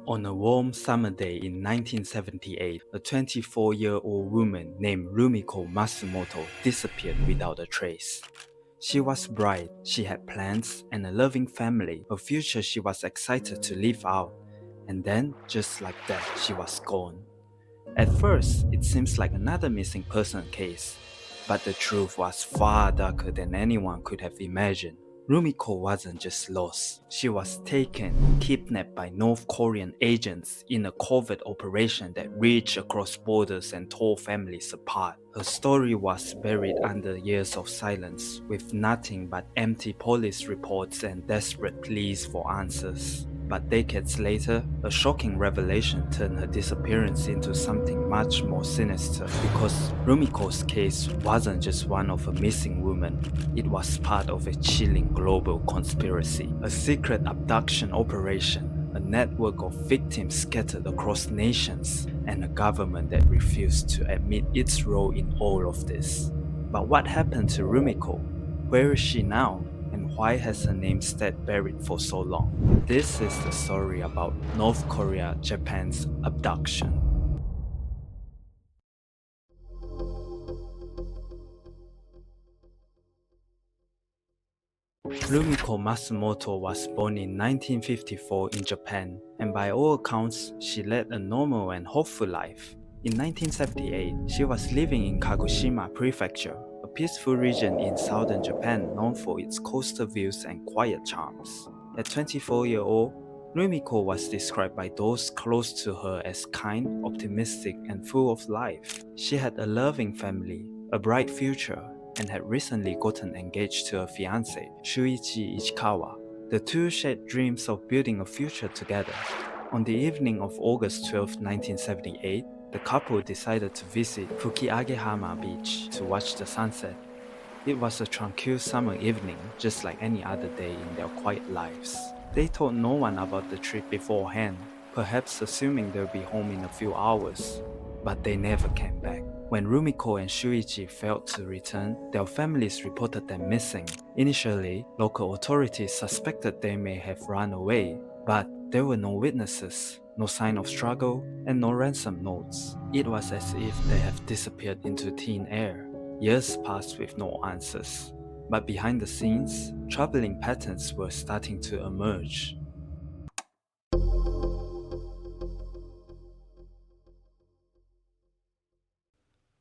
On a warm summer day in 1978, a 24-year-old woman named Rumiko Masumoto disappeared without a trace. She was bright, she had plans and a loving family, a future she was excited to live out. And then, just like that, she was gone. At first, it seems like another missing person case, but the truth was far darker than anyone could have imagined. Rumiko wasn't just lost, she was taken, kidnapped by North Korean agents in a covert operation that reached across borders and tore families apart. Her story was buried under years of silence, with nothing but empty police reports and desperate pleas for answers. But decades later, a shocking revelation turned her disappearance into something much more sinister, because Rumiko's case wasn't just one of a missing woman, it was part of a chilling global conspiracy, a secret abduction operation, a network of victims scattered across nations, and a government that refused to admit its role in all of this. But what happened to Rumiko? Where is she now? And why has her name stayed buried for so long? This is the story about North Korea, Japan's abduction. Rumiko Masumoto was born in 1954 in Japan, and by all accounts, she led a normal and hopeful life. In 1978, she was living in Kagoshima Prefecture, a peaceful region in southern Japan known for its coastal views and quiet charms. At 24-year-old, Rumiko was described by those close to her as kind, optimistic, and full of life. She had a loving family, a bright future, and had recently gotten engaged to a fiancé, Shuichi Ichikawa. The two shared dreams of building a future together. On the evening of August 12, 1978, the couple decided to visit Fukiagehama Beach to watch the sunset. It was a tranquil summer evening, just like any other day in their quiet lives. They told no one about the trip beforehand, perhaps assuming they'll be home in a few hours. But they never came back. When Rumiko and Shuichi failed to return, their families reported them missing. Initially, local authorities suspected they may have run away, but there were no witnesses, no sign of struggle, and no ransom notes. It was as if they have disappeared into thin air. Years passed with no answers. But behind the scenes, troubling patterns were starting to emerge.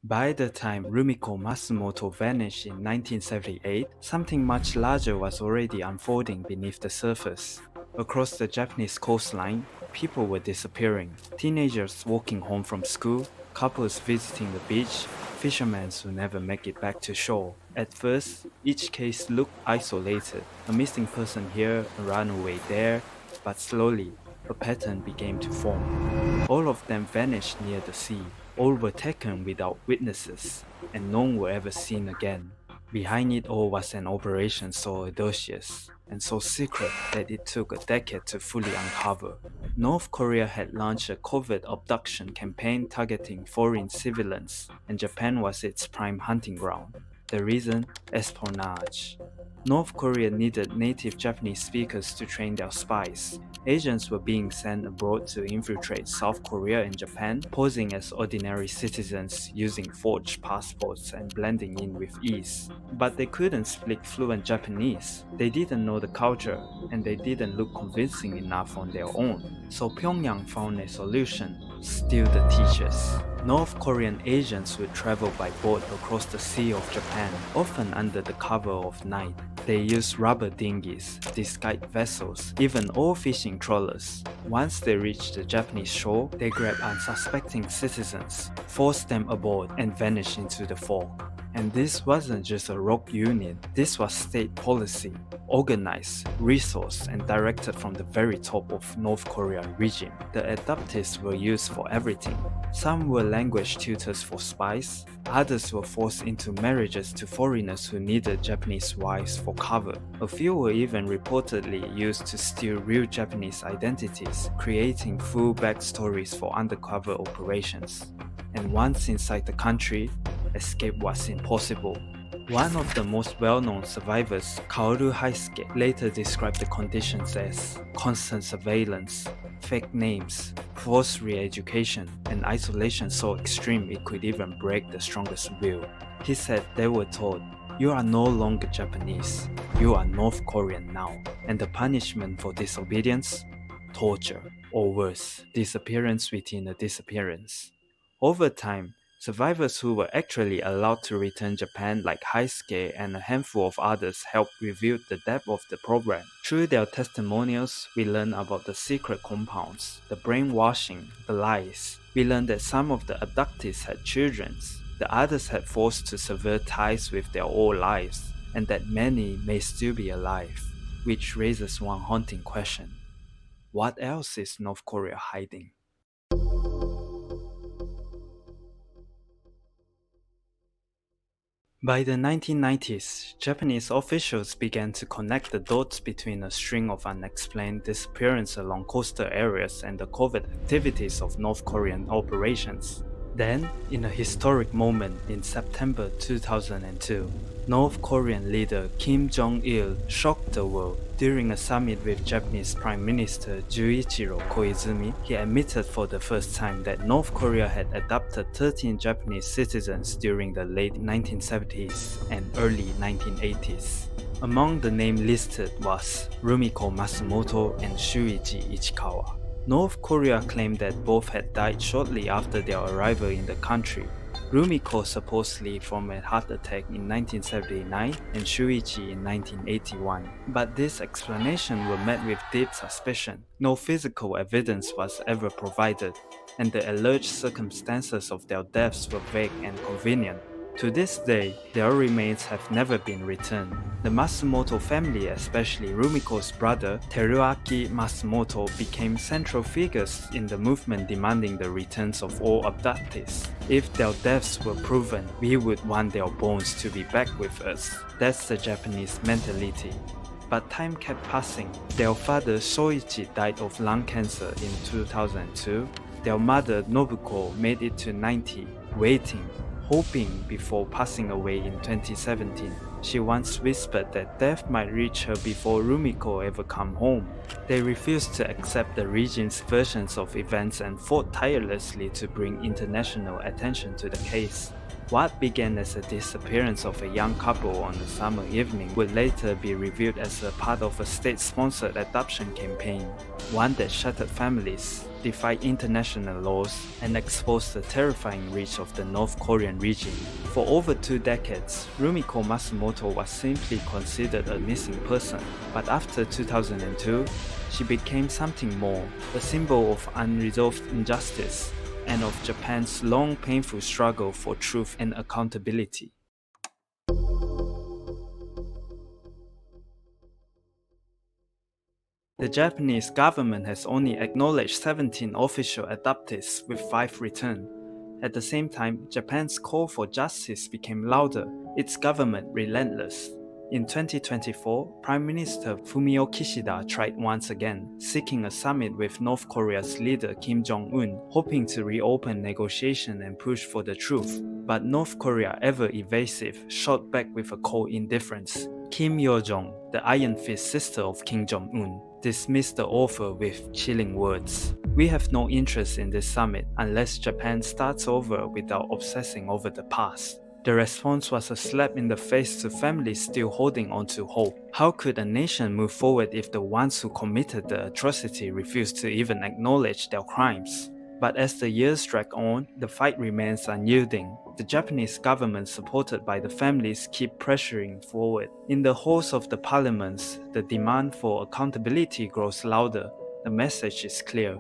By the time Rumiko Masumoto vanished in 1978, something much larger was already unfolding beneath the surface. Across the Japanese coastline, people were disappearing. Teenagers walking home from school, couples visiting the beach, fishermen who never make it back to shore. At first, each case looked isolated, a missing person here, a runaway there, but slowly, a pattern began to form. All of them vanished near the sea. All were taken without witnesses, and none were ever seen again. Behind it all was an operation so audacious and so secret that it took a decade to fully uncover. North Korea had launched a covert abduction campaign targeting foreign civilians, and Japan was its prime hunting ground. The reason? Espionage. North Korea needed native Japanese speakers to train their spies. Agents were being sent abroad to infiltrate South Korea and Japan, posing as ordinary citizens using forged passports and blending in with ease. But they couldn't speak fluent Japanese. They didn't know the culture, and they didn't look convincing enough on their own. So Pyongyang found a solution: steal the teachers. North Korean agents would travel by boat across the Sea of Japan, often under the cover of night. They used rubber dinghies, disguised vessels, even old fishing trawlers. Once they reached the Japanese shore, they grabbed unsuspecting citizens, forced them aboard, and vanished into the fog. And this wasn't just a rogue unit, this was state policy, organized, resourced, and directed from the very top of North Korean regime. The adoptees were used for everything. Some were language tutors for spies, others were forced into marriages to foreigners who needed Japanese wives for cover. A few were even reportedly used to steal real Japanese identities, creating full backstories for undercover operations. And once inside the country, escape was impossible. One of the most well-known survivors, Kaoru Haisuke, later described the conditions as constant surveillance, fake names, forced re-education, and isolation so extreme it could even break the strongest will. He said they were told, "You are no longer Japanese, you are North Korean now," and the punishment for disobedience? Torture, or worse, disappearance within a disappearance. Over time, survivors who were actually allowed to return Japan like Haisuke and a handful of others helped reveal the depth of the program. Through their testimonials, we learn about the secret compounds, the brainwashing, the lies. We learned that some of the abductees had children, the others had forced to sever ties with their old lives, and that many may still be alive, which raises one haunting question. What else is North Korea hiding? By the 1990s, Japanese officials began to connect the dots between a string of unexplained disappearances along coastal areas and the covert activities of North Korean operations. Then, in a historic moment in September 2002, North Korean leader Kim Jong-il shocked the world. During a summit with Japanese Prime Minister Juichiro Koizumi, he admitted for the first time that North Korea had adopted 13 Japanese citizens during the late 1970s and early 1980s. Among the names listed was Rumiko Masumoto and Shuichi Ichikawa. North Korea claimed that both had died shortly after their arrival in the country. Rumiko supposedly from a heart attack in 1979 and Shuichi in 1981. But these explanations were met with deep suspicion. No physical evidence was ever provided, and the alleged circumstances of their deaths were vague and convenient. To this day, their remains have never been returned. The Masumoto family, especially Rumiko's brother Teruaki Masumoto, became central figures in the movement demanding the returns of all abductees. If their deaths were proven, we would want their bones to be back with us. That's the Japanese mentality. But time kept passing. Their father Soichi died of lung cancer in 2002. Their mother Nobuko made it to 90, waiting, hoping before passing away in 2017. She once whispered that death might reach her before Rumiko ever come home. They refused to accept the regime's versions of events and fought tirelessly to bring international attention to the case. What began as a disappearance of a young couple on a summer evening would later be revealed as a part of a state-sponsored adoption campaign, one that shattered families, defied international laws, and exposed the terrifying reach of the North Korean regime. For over 2 decades, Rumiko Masumoto was simply considered a missing person, but after 2002, she became something more, a symbol of unresolved injustice, and of Japan's long painful struggle for truth and accountability. The Japanese government has only acknowledged 17 official adoptees, with 5 returned. At the same time, Japan's call for justice became louder, its government relentless. In 2024, Prime Minister Fumio Kishida tried once again, seeking a summit with North Korea's leader Kim Jong-un, hoping to reopen negotiations and push for the truth. But North Korea, ever evasive, shot back with a cold indifference. Kim Yo Jong, the Iron Fist sister of Kim Jong-un, dismissed the offer with chilling words. "We have no interest in this summit unless Japan starts over without obsessing over the past." The response was a slap in the face to families still holding on to hope. How could a nation move forward if the ones who committed the atrocity refused to even acknowledge their crimes? But as the years drag on, the fight remains unyielding. The Japanese government, supported by the families, keep pressuring forward. In the halls of the parliaments, the demand for accountability grows louder. The message is clear.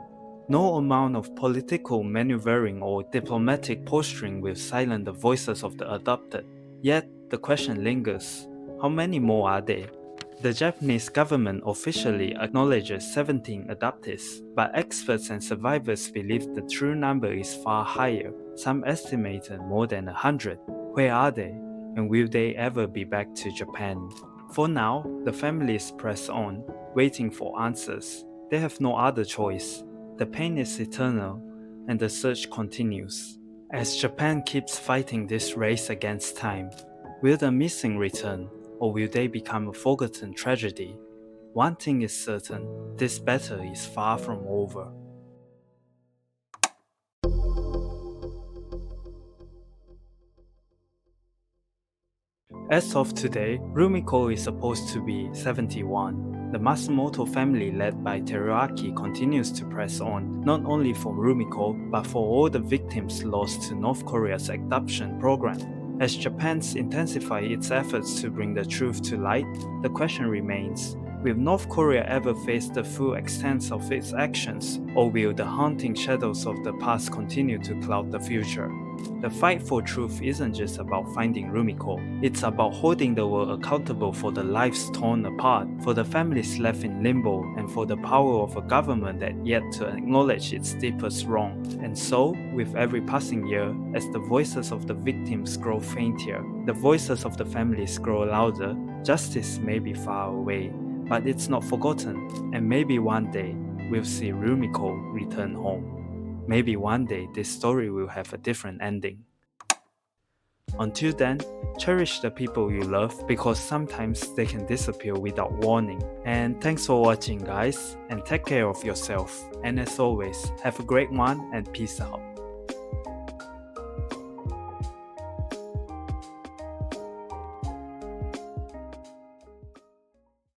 No amount of political maneuvering or diplomatic posturing will silence the voices of the adopted. Yet, the question lingers. How many more are there? The Japanese government officially acknowledges 17 adoptees, but experts and survivors believe the true number is far higher. Some estimated more than 100. Where are they? And will they ever be back to Japan? For now, the families press on, waiting for answers. They have no other choice. The pain is eternal, and the search continues. As Japan keeps fighting this race against time, Will the missing return, or will they become a forgotten tragedy? One thing is certain, this battle is far from over. As of today, Rumiko is supposed to be 71. The Masumoto family led by Teruaki continues to press on, not only for Rumiko, but for all the victims lost to North Korea's abduction program. As Japan intensifies its efforts to bring the truth to light, the question remains, will North Korea ever face the full extent of its actions, or will the haunting shadows of the past continue to cloud the future? The fight for truth isn't just about finding Rumiko, it's about holding the world accountable for the lives torn apart, for the families left in limbo, and for the power of a government that yet to acknowledge its deepest wrong. And so, with every passing year, as the voices of the victims grow fainter, the voices of the families grow louder, justice may be far away, but it's not forgotten, and maybe one day, we'll see Rumiko return home. Maybe one day this story will have a different ending. Until then, cherish the people you love because sometimes they can disappear without warning. And thanks for watching guys, and take care of yourself. And as always, have a great one and peace out.